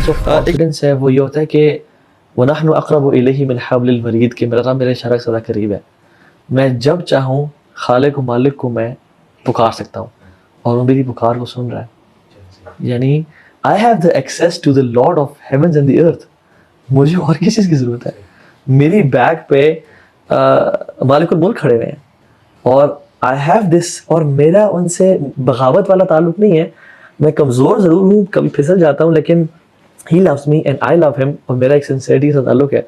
Sense of confidence ہے وہ یہ ہوتا ہے کہ وَنَحْنُ أَقْرَبُ إِلَيْهِ مِنْ حَبْلِ الْوَرِيدِ کہ میرا رب میرے اشارہ سے زیادہ قریب ہے. میں جب چاہوں خالق و مالک کو میں پکار سکتا ہوں اور وہ میری پکار کو سن رہا ہے. یعنی I have the access to the Lord of heavens and the earth. مجھے اور کس چیز کی ضرورت ہے؟ میری بیک پہ مالک الملک کھڑے ہوئے ہیں اور I have this، اور میرا ان سے بغاوت والا تعلق نہیں ہے. میں کمزور ضرور ہوں، کبھی پھسل جاتا ہوں، لیکن He loves me and I love him، اور میرا ایک سنسیئرٹی سے تعلق ہے.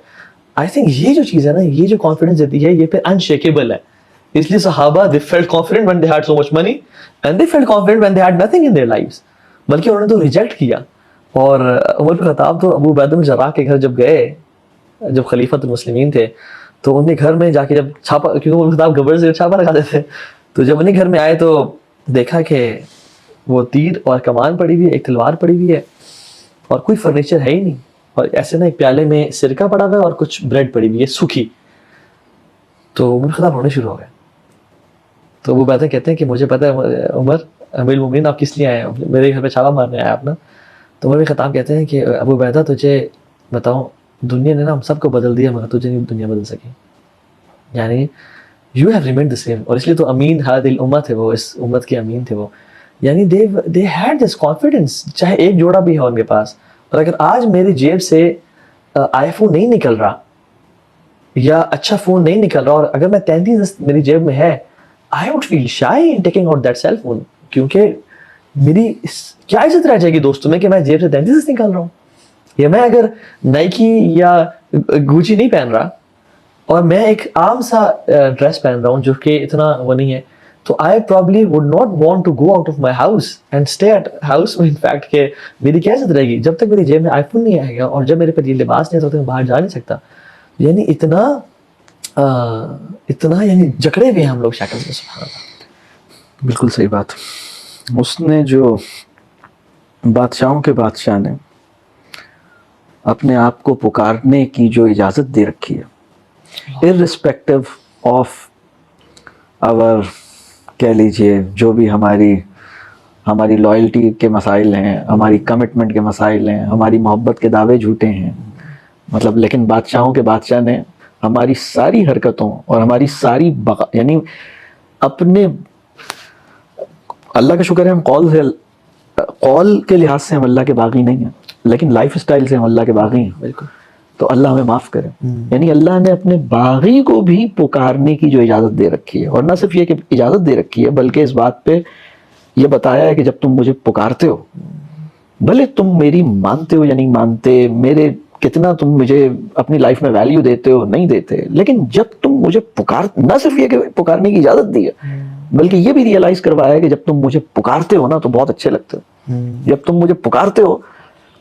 I think یہ جو چیز ہے نا، یہ جو کانفیڈنس دیتی ہے، یہ پھر انشیکیبل ہے. اس لیے صحابہ they felt confident when they had so much money and they felt confident when they had nothing in their lives. بلکہ انہوں نے تو ریجیکٹ کیا. اور عمر بن خطاب تو ابو عبیدہ بن جراح کے گھر جب گئے، جب خلیفۃ المسلمین تھے، تو ان کے گھر میں جا کے جب چھاپا، کیونکہ عمر بن خطاب گبر سے چھاپا لگاتے تھے، تو جب انہیں گھر میں آئے تو دیکھا کہ وہ تیر اور کمان پڑی ہوئی ہے، ایک تلوار پڑی ہوئی ہے، اور کوئی فرنیچر ہے ہی نہیں، اور ایسے نا ایک پیالے میں سرکہ پڑا ہوا ہے اور کچھ بریڈ پڑی ہوئی ہے سوکھی. تو عمر خطاب رونے شروع ہو گئے. تو وہ باتیں کہتے ہیں کہ مجھے پتہ ہے عمر امیر المومنین آپ کس لیے آئے ہیں، میرے گھر پہ چھاپا مارنے آیا آپ نا. تو عمر خطاب کہتے ہیں کہ ابو عبیدہ تجھے بتاؤں، دنیا نے نا ہم سب کو بدل دیا مگر تجھے نہیں دنیا بدل سکی. یعنی you have remained the same, اور اس لیے تو امین ہذہ الامہ تھے، وہ اس امت کے امین تھے وہ. یعنی they had this confidence، چاہے ایک جوڑا بھی ہے ان کے پاس. اور اگر آج میری جیب سے آئی فون نہیں نکل رہا یا اچھا فون نہیں نکل رہا، اور اگر میں 33 میری جیب میں ہے، I would feel shy in taking out that cell phone، کیونکہ میری کیا عزت رہ جائے گی دوستوں میں کہ میں جیب سے 33 نکال رہا ہوں. یا میں اگر نائکی یا گوچی نہیں پہن رہا اور میں ایک عام سا ڈریس پہن رہا ہوں جو کہ اتنا وہ نہیں ہے، تو I probably would not want to go out of my house and stay at house. In fact کہ میری کیا عزت رہے گی جب تک میری جیب میں آئی فون نہیں آئے گا، اور جب میرے پاس یہ لباس نہیں ہے تو میں باہر جا نہیں سکتا. یعنی اتنا یعنی جکڑے ہوئے ہیں ہم لوگ شکل سے. سبحان اللہ، بالکل صحیح بات. اس نے جو بادشاہوں کے بادشاہ نے اپنے آپ کو پکارنے کی جو اجازت دے رکھی ہے، irrespective of our کہہ لیجئے جو بھی ہماری لائلٹی کے مسائل ہیں، ہماری کمٹمنٹ کے مسائل ہیں، ہماری محبت کے دعوے جھوٹے ہیں، مطلب لیکن بادشاہوں کے بادشاہ نے ہماری ساری حرکتوں اور ہماری ساری یعنی اپنے اللہ کا شکر ہے ہم قول کے لحاظ سے ہم اللہ کے باغی نہیں ہیں، لیکن لائف اسٹائل سے ہم اللہ کے باغی ہیں. بالکل. تو اللہ ہمیں معاف کرے. یعنی اللہ نے اپنے باغی کو بھی پکارنے کی جو اجازت دے رکھی ہے، اور نہ صرف یہ کہ اجازت دے رکھی ہے بلکہ اس بات پہ یہ بتایا ہے کہ جب تم مجھے پکارتے ہو، بھلے تم میری مانتے ہو یا نہیں مانتے، میرے کتنا تم مجھے اپنی لائف میں ویلیو دیتے ہو نہیں دیتے، لیکن جب تم مجھے نہ صرف یہ کہ پکارنے کی اجازت دی ہے بلکہ یہ بھی ریئلائز کروایا ہے کہ جب تم مجھے پکارتے ہو نا تو بہت اچھے لگتے ہو. جب تم مجھے پکارتے ہو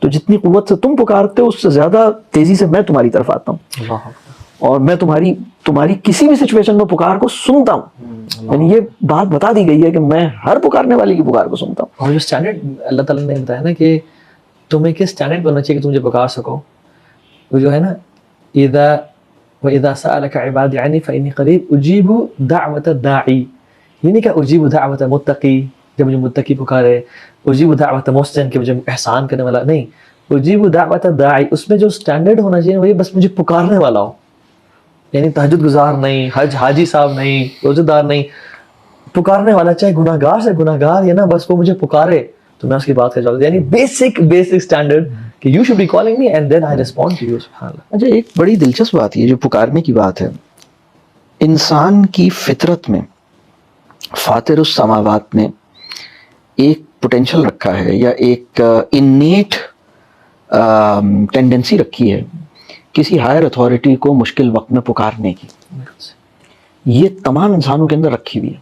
تو جتنی قوت سے تم پکارتے ہو اس سے زیادہ تیزی سے میں تمہاری طرف آتا ہوں، اور میں تمہاری کسی بھی سچویشن میں پکار کو سنتا ہوں. یعنی یہ بات بتا دی گئی ہے کہ میں ہر پکارنے والی کی پکار کو سنتا ہوں. اور جو اسٹینڈرڈ اللہ تعالیٰ نے بتایا نا کہ تمہیں کس اسٹینڈرڈ بننا چاہیے کہ تم مجھے پکار سکو، وہ جو ہے نا وَإِذَا سَأَلَكَ عِبَادِي عَنِّي فَإِنِّي قَرِيبٌ أُجِيبُ دَعْوَةَ الدَّاعِ، یہ نہیں کہ اجیب دعوت متقی جب مجھے متقی پکارے، اجیب دعوت محسن کہ مجھے احسان کرنے والا، نہیں، اجیب دعوت داعی. اس میں جو اسٹینڈرڈ ہونا چاہیے وہ یہ بس مجھے پکارنے والا ہو. یعنی تہجد گزار نہیں، حاجی صاحب نہیں، روزہ دار نہیں، پکارنے والا، چاہے گناہ گار سے گناہ گار یا نا، بس وہ مجھے پکارے تو میں اس کی بات کا جواب. یعنی بیسک اسٹینڈرڈ کہ you should be calling me and then I respond to you. سبحان اللہ. اچھا، ایک بڑی دلچسپ بات یہ جو پکارنے کی بات ہے، انسان کی فطرت میں فاطر السماوات نے ایک پوٹینشل رکھا ہے یا ایک انیٹ ٹینڈنسی رکھی ہے کسی ہائر اتھارٹی کو مشکل وقت میں پکارنے کی. یہ تمام انسانوں کے اندر رکھی ہوئی ہے،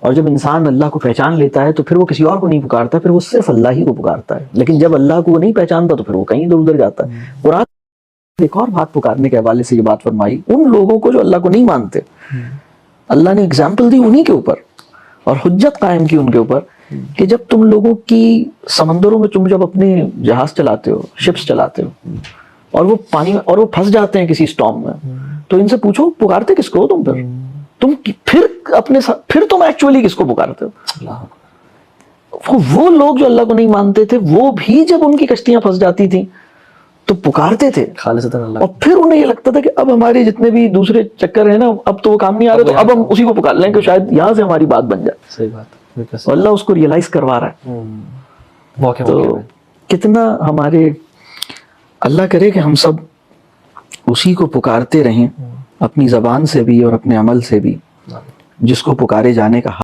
اور جب انسان اللہ کو پہچان لیتا ہے تو پھر وہ کسی اور کو نہیں پکارتا، پھر وہ صرف اللہ ہی کو پکارتا ہے. لیکن جب اللہ کو وہ نہیں پہچانتا تو پھر وہ کہیں ادھر جاتا ہے. قرآن ایک اور بات پکارنے کے حوالے سے یہ بات فرمائی، ان لوگوں کو جو اللہ کو نہیں مانتے، اللہ نے اگزامپل دی انہی کے اوپر اور حجت قائم کی ان کے اوپر کہ جب تم لوگوں کی سمندروں میں تم جب اپنے جہاز چلاتے ہو، شپس چلاتے ہو، اور وہ پانی میں اور وہ پھنس جاتے ہیں کسی اسٹارم میں، تو ان سے پوچھو پکارتے کس کو تم؟ پھر تم پھر تم ایکچولی کس کو پکارتے ہو؟ وہ لوگ جو اللہ کو نہیں مانتے تھے وہ بھی جب ان کی کشتیاں پھنس جاتی تھیں تو پکارتے تھے, خالصتاً اللہ. اور پھر انہیں یہ لگتا تھا کہ اب ہمارے جتنے بھی دوسرے چکر ہیں نا اب تو وہ کام نہیں آ رہے, تو اب ہم اسی کو پکار لیں کہ شاید یہاں سے ہماری بات بن جائے. صحیح بات. اور اللہ اس کو ریئلائز کروا رہا ہے. موقع تو موقع پہ کتنا ہمارے, اللہ کرے کہ ہم سب اسی کو پکارتے رہیں اپنی زبان سے بھی اور اپنے عمل سے بھی, جس کو پکارے جانے کا